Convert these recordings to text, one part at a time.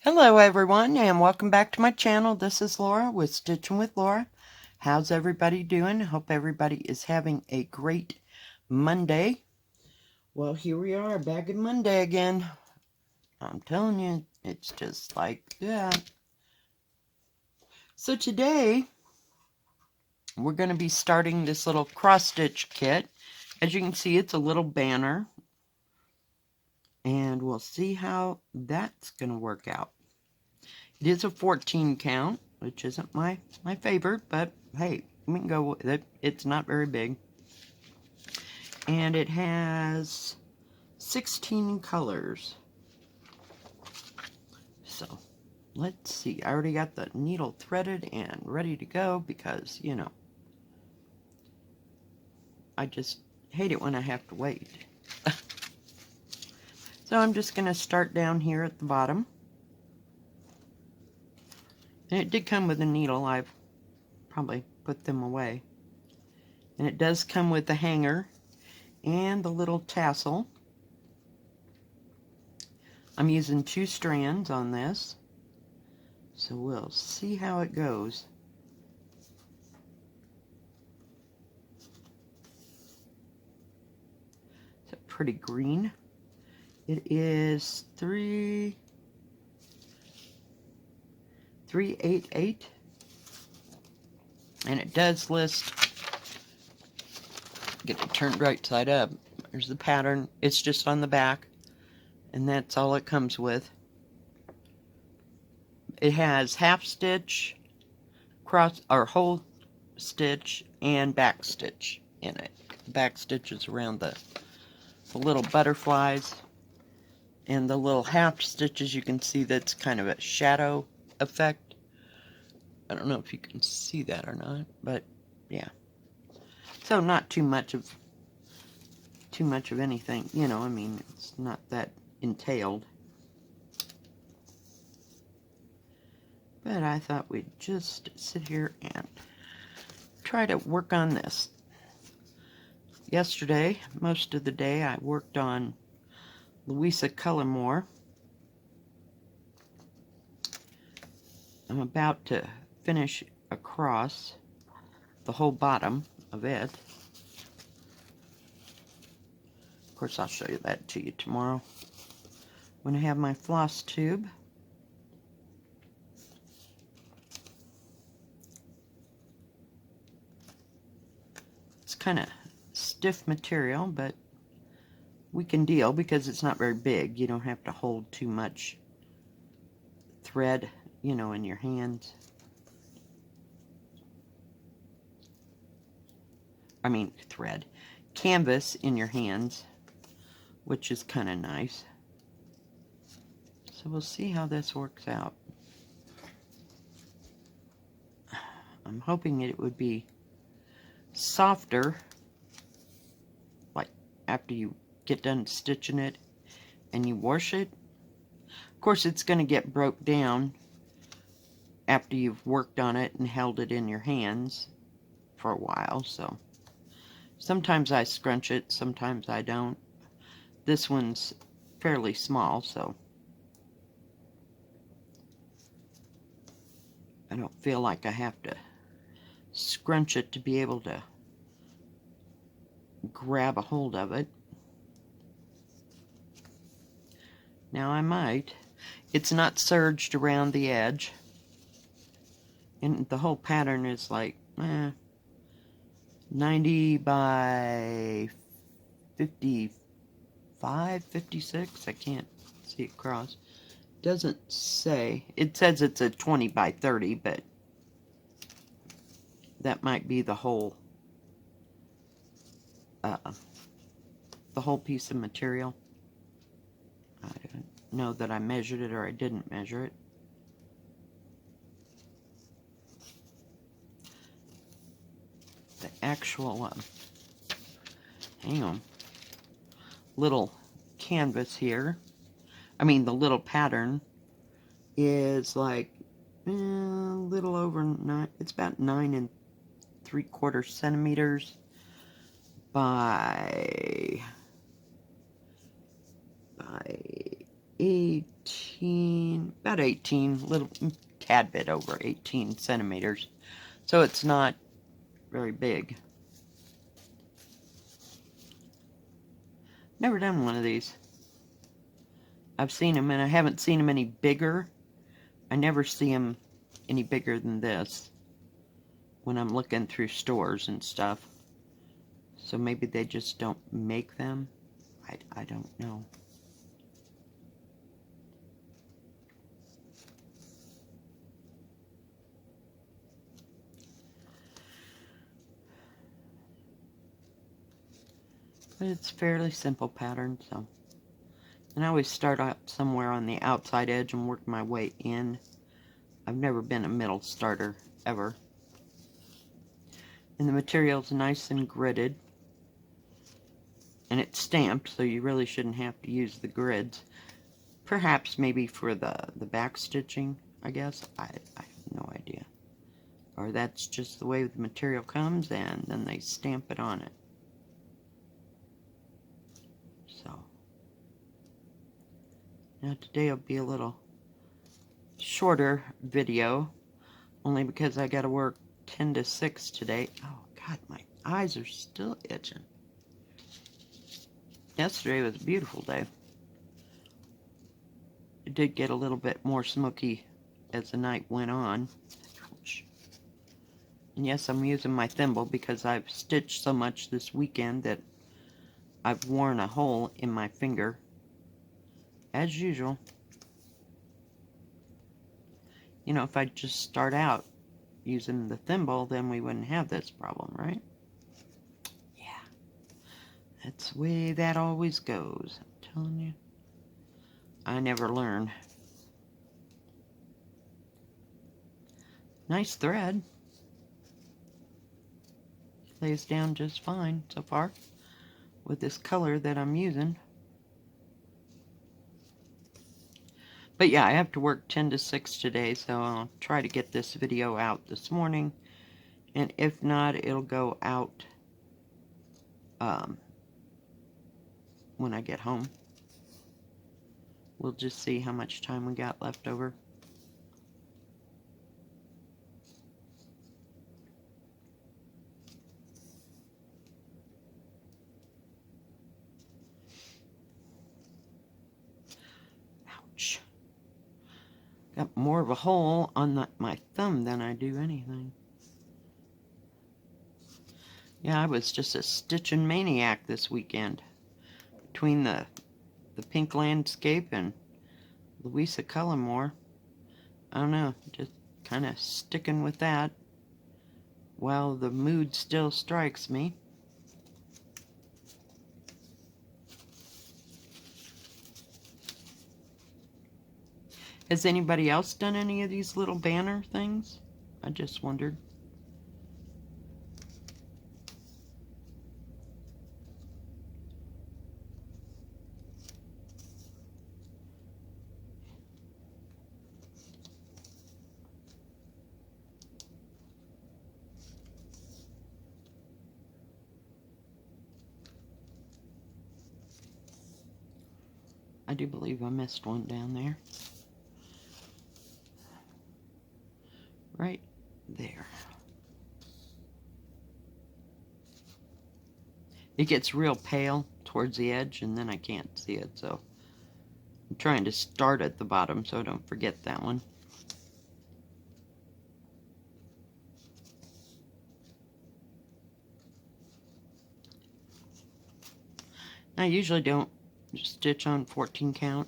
Hello everyone and welcome back to my channel. This is Laura with Stitchin with Laura. How's everybody doing? Hope everybody is having a great Monday. Well, here we are back at Monday again. I'm telling you, it's just like that. So today we're going to be starting this little cross stitch kit. As you can see, it's a little banner and we'll see how that's going to work out. It is a 14 count, which isn't my favorite, but hey, we can go with it. It's not very big. And it has 16 colors. So, let's see. I already got the needle threaded and ready to go because, you know, I just hate it when I have to wait. So I'm just going to start down here at the bottom. And it did come with a needle. I've probably put them away. And it does come with the hanger and the little tassel. I'm using 2 strands on this. So we'll see how it goes. It's a pretty green. It is 388, and it does list, get it turned right side up. There's the pattern. It's just on the back, and that's all it comes with. It has half stitch, cross or whole stitch, and back stitch in it. Back stitch is around the little butterflies, and the little half stitches, you can see that's kind of a shadow effect. I don't know if you can see that or not, but yeah. So not too much of anything, you know, I mean, it's not that entailed. But I thought we'd just sit here and try to work on this. Yesterday, most of the day, I worked on Louisa Cullimore. I'm about to finish across the whole bottom of it. Of course, I'll show you that to you tomorrow when I have my floss tube. It's kind of stiff material, but we can deal because it's not very big. You don't have to hold too much thread, you know, in your hands. I mean, thread. Canvas in your hands, which is kind of nice. So we'll see how this works out. I'm hoping it would be softer, like after you get done stitching it and you wash it. Of course, it's going to get broke down after you've worked on it and held it in your hands for a while, so sometimes I scrunch it, sometimes I don't. This one's fairly small, so I don't feel like I have to scrunch it to be able to grab a hold of it. Now I might. It's not serged around the edge, and the whole pattern is like 90 by 55, 56. I can't see it across. Doesn't say. It says it's a 20 by 30, but that might be the whole piece of material. I don't know that I measured it or I didn't measure it. The actual hang on, little canvas here, I mean the little pattern is like a little over 9, it's about 9 3/4 centimeters by 18, about 18, little tad bit over 18 centimeters. So it's not very big. Never done one of these. I've seen them, and I haven't seen them any bigger. I never see them any bigger than this when I'm looking through stores and stuff. So maybe they just don't make them. I don't know. But it's a fairly simple pattern, so. And I always start out somewhere on the outside edge and work my way in. I've never been a middle starter, ever. And the material's nice and gridded. And it's stamped, so you really shouldn't have to use the grids. Perhaps maybe for the back stitching, I guess. I have no idea. Or that's just the way the material comes, and then they stamp it on it. So. Now today will be a little shorter video, only because I gotta work 10 to 6 today. Oh God, my eyes are still itching. Yesterday was a beautiful day. It did get a little bit more smoky as the night went on. Ouch. And yes, I'm using my thimble because I've stitched so much this weekend that I've worn a hole in my finger, as usual. You know, if I just start out using the thimble, then we wouldn't have this problem, right? Yeah. That's the way that always goes, I'm telling you. I never learn. Nice thread. Lays down just fine so far with this color that I'm using. But yeah, I have to work 10 to 6 today, so I'll try to get this video out this morning. And if not, it'll go out when I get home. We'll just see how much time we got left over. Ouch. Got more of a hole on my thumb than I do anything. Yeah, I was just a stitching maniac this weekend. Between the pink landscape and Louisa Cullimore. I don't know, just kind of sticking with that while the mood still strikes me. Has anybody else done any of these little banner things? I just wondered. I do believe I missed one down there. Right there. It gets real pale towards the edge, and then I can't see it, so I'm trying to start at the bottom so I don't forget that one. I usually don't stitch on 14 count.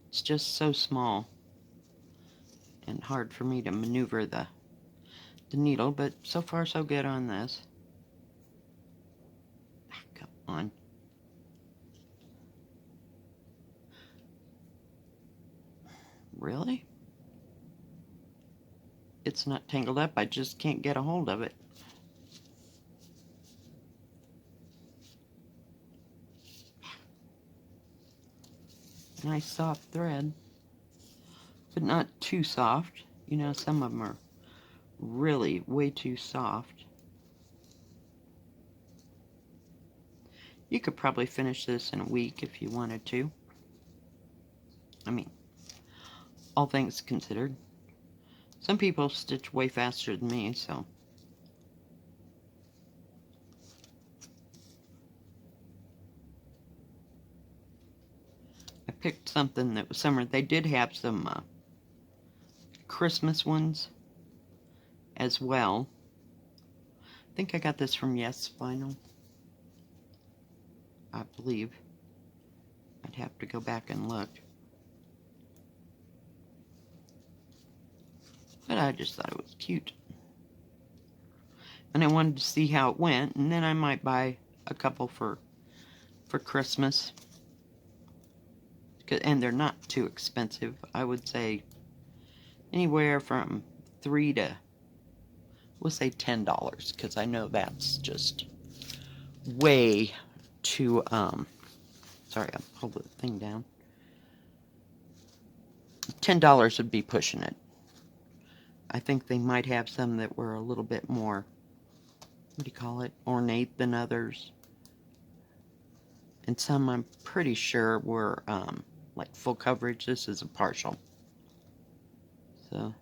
It's just so small and hard for me to maneuver the needle, but so far so good on this. Come on. Really? It's not tangled up, I just can't get a hold of it. Nice soft thread, but not too soft. You know, some of them are really way too soft. You could probably finish this in a week if you wanted to. I mean, all things considered. Some people stitch way faster than me, so. I picked something that was summer. They did have some Christmas ones as well. I think I got this from Yes Vinyl, I believe. I'd have to go back and look. But I just thought it was cute. And I wanted to see how it went, and then I might buy a couple for Christmas. And they're not too expensive. I would say anywhere from $3 to, we'll say $10, because I know that's just way too, sorry, I pulled the thing down. $10 would be pushing it. I think they might have some that were a little bit more, what do you call it, ornate than others. And some I'm pretty sure were like full coverage. This is a partial. So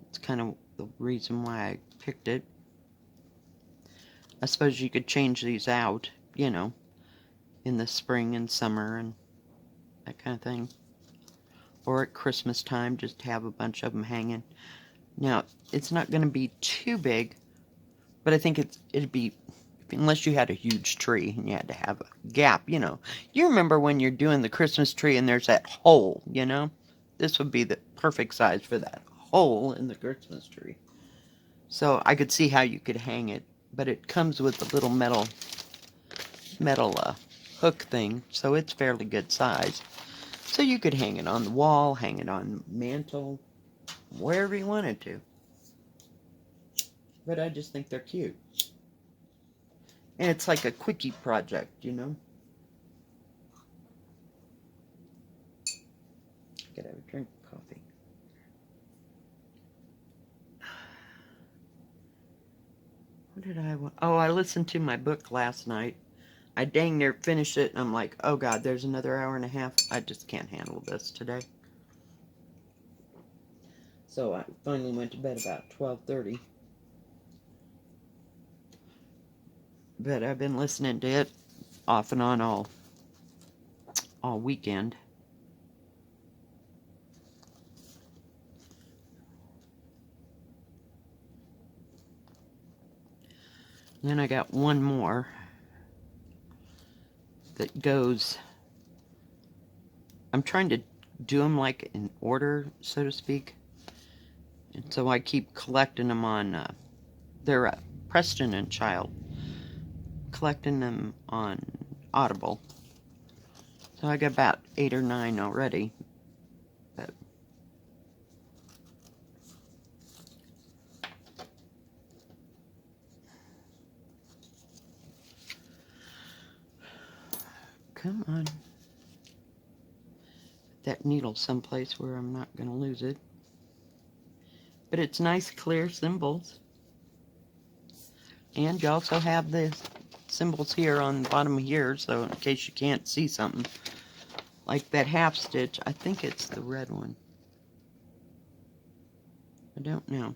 it's kind of the reason why I picked it. I suppose you could change these out, you know, in the spring and summer and that kind of thing. Or at Christmas time, just have a bunch of them hanging. Now, it's not going to be too big, but I think it'd be, unless you had a huge tree and you had to have a gap, you know. You remember when you're doing the Christmas tree and there's that hole, you know? This would be the perfect size for that hole in the Christmas tree. So I could see how you could hang it, but it comes with a little metal hook thing, so it's fairly good size. So you could hang it on the wall, hang it on the mantle, wherever you wanted to. But I just think they're cute. And it's like a quickie project, you know? Gotta have a drink of coffee. What did I want? Oh, I listened to my book last night. I dang near finished it, and I'm like, oh God, there's another hour and a half. I just can't handle this today. So I finally went to bed about 12:30. But I've been listening to it off and on all weekend. Then I got one more that goes, I'm trying to do them like in order, so to speak. And so I keep collecting them on, they're Preston and Child. Collecting them on Audible. So I got about 8 or 9 already. But come on. That needle someplace where I'm not going to lose it. But it's nice clear symbols. And you also have the symbols here on the bottom here, so in case you can't see something. Like that half stitch, I think it's the red one. I don't know.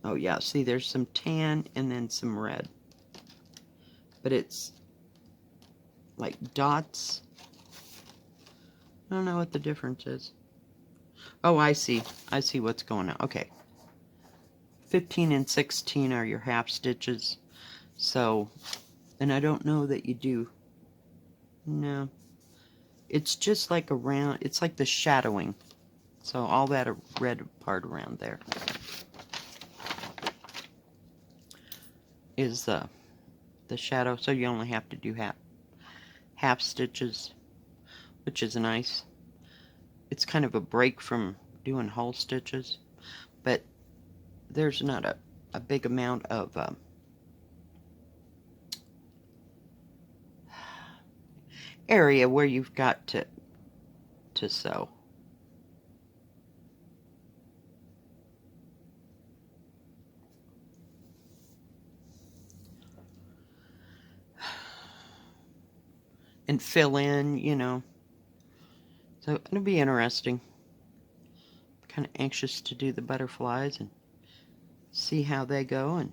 Oh yeah, see there's some tan and then some red. But it's like dots. I don't know what the difference is. Oh, I see. I see what's going on. Okay. 15 and 16 are your half stitches. So, and I don't know that you do. No. It's just like around, it's like the shadowing. So all that red part around there is the shadow. So you only have to do half stitches, which is nice. It's kind of a break from doing whole stitches, but there's not a big amount of area where you've got to sew. and fill in, you know. So it'll be interesting. Kind of anxious to do the butterflies and see how they go and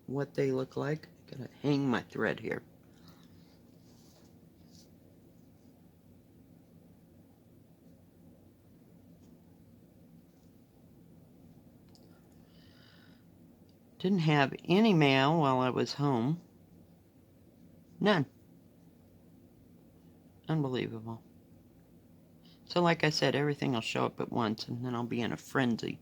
what they look like. Gotta hang my thread here. Didn't have any mail while I was home. None. Unbelievable. So like I said, everything will show up at once, and then I'll be in a frenzy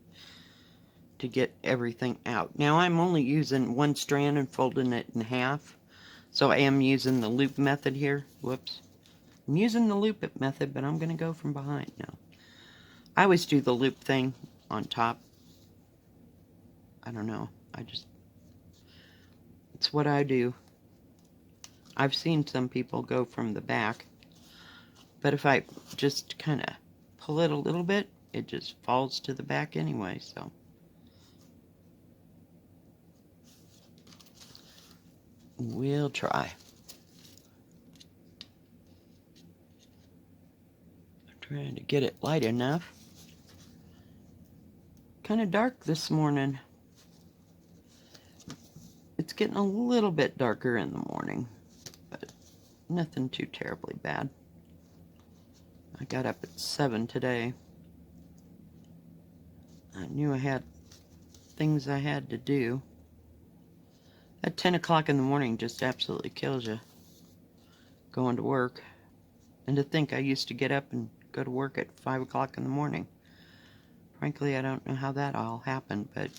to get everything out. Now I'm only using one strand and folding it in half. So I am using the loop method here. Whoops. I'm using the loop method, but I'm going to go from behind now. I always do the loop thing on top. I don't know. It's what I do. I've seen some people go from the back, but if I just kind of pull it a little bit, it just falls to the back anyway, so. We'll try. I'm trying to get it light enough. Kind of dark this morning. It's getting a little bit darker in the morning, but nothing too terribly bad. I got up at 7 today. I knew I had things I had to do. At 10 o'clock in the morning just absolutely kills you. Going to work. And to think I used to get up and go to work at 5 o'clock in the morning. Frankly, I don't know how that all happened, but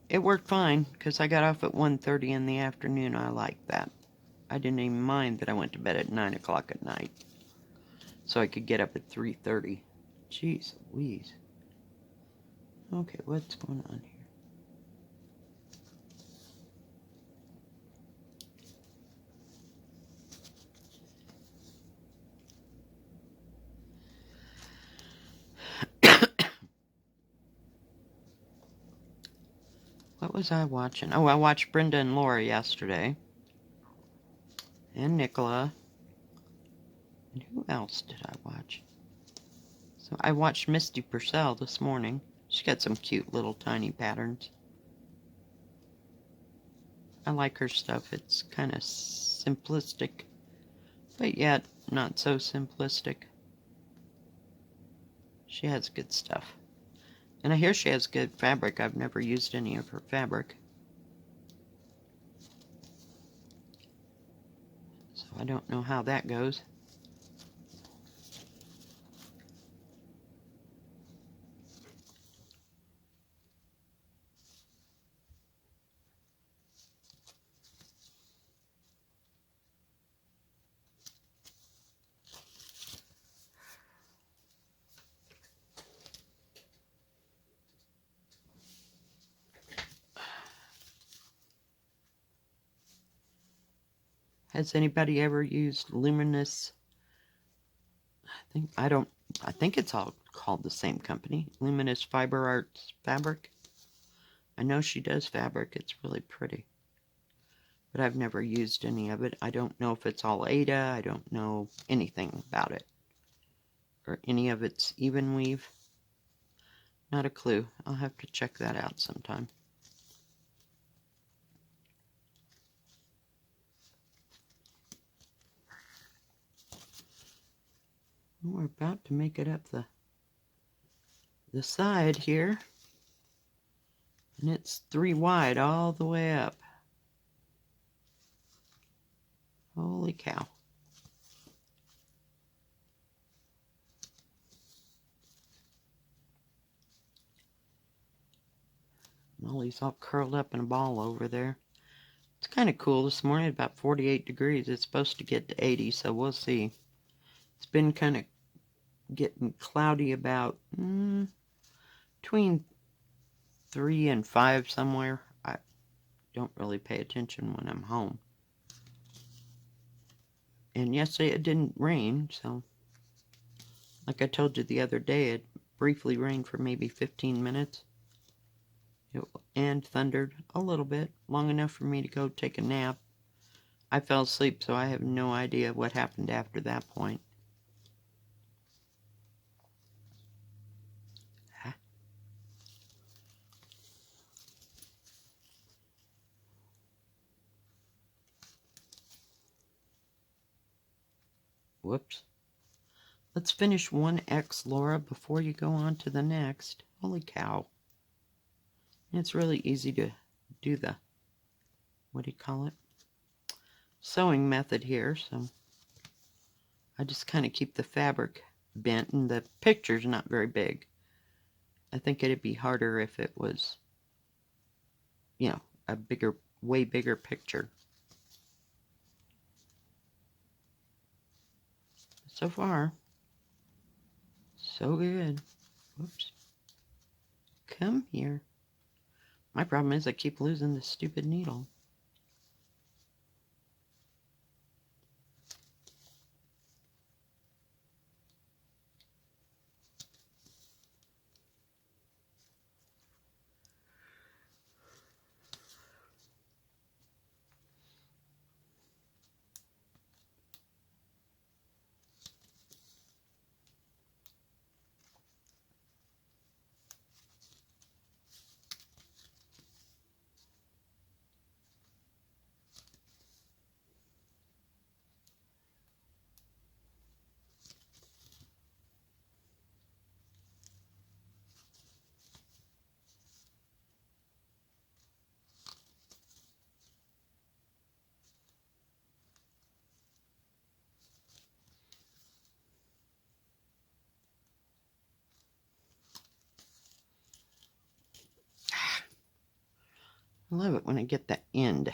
it worked fine because I got off at 1:30 in the afternoon. I liked that. I didn't even mind that I went to bed at 9 o'clock at night. So I could get up at 3:30. Jeez Louise. Okay, what's going on here? What was I watching? Oh, I watched Brenda and Lora yesterday. And Nicola. And who else did I watch? So I watched Misty Purcell this morning. She got some cute little tiny patterns. I like her stuff. It's kind of simplistic, but yet not so simplistic. She has good stuff. And I hear she has good fabric. I've never used any of her fabric. So I don't know how that goes. Has anybody ever used Luminous? I think it's all called the same company. Luminous Fiber Arts Fabric. I know she does fabric. It's really pretty. But I've never used any of it. I don't know if it's all Ada. I don't know anything about it. Or any of its even weave. Not a clue. I'll have to check that out sometime. We're about to make it up the side here. And it's 3 wide all the way up. Holy cow. Molly's all curled up in a ball over there. It's kind of cool this morning, about 48 degrees. It's supposed to get to 80, so we'll see. It's been kind of getting cloudy about between 3 and 5 somewhere. I don't really pay attention when I'm home. And yesterday it didn't rain, so like I told you the other day, it briefly rained for maybe 15 minutes. And thundered a little bit, long enough for me to go take a nap. I fell asleep, so I have no idea what happened after that point. Whoops. Let's finish 1X, Laura, before you go on to the next. Holy cow. It's really easy to do the, what do you call it? Sewing method here, so I just kind of keep the fabric bent, and the picture's not very big. I think it'd be harder if it was, you know, a bigger, way bigger picture. So far, so good. Whoops. Come here. My problem is I keep losing this stupid needle. I love it when I get the end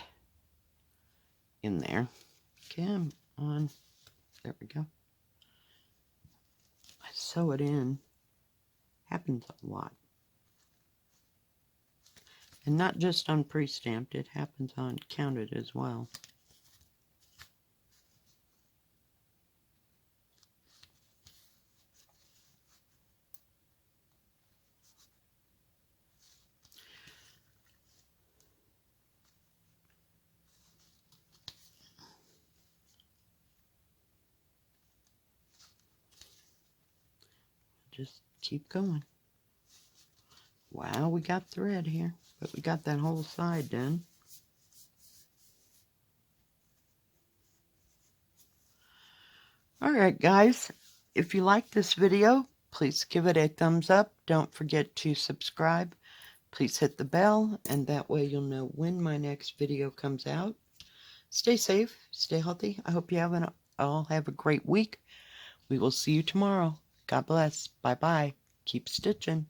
in there. Come on. There we go. I sew it in. Happens a lot. And not just on pre-stamped, it happens on counted as well. Just keep going. Wow, we got thread here, but we got that whole side done. Alright guys, if you like this video, please give it a thumbs up. Don't forget to subscribe. Please hit the bell, and that way you'll know when my next video comes out. Stay safe, stay healthy. I hope you all have a great week. We will see you tomorrow. God bless. Bye-bye. Keep stitching.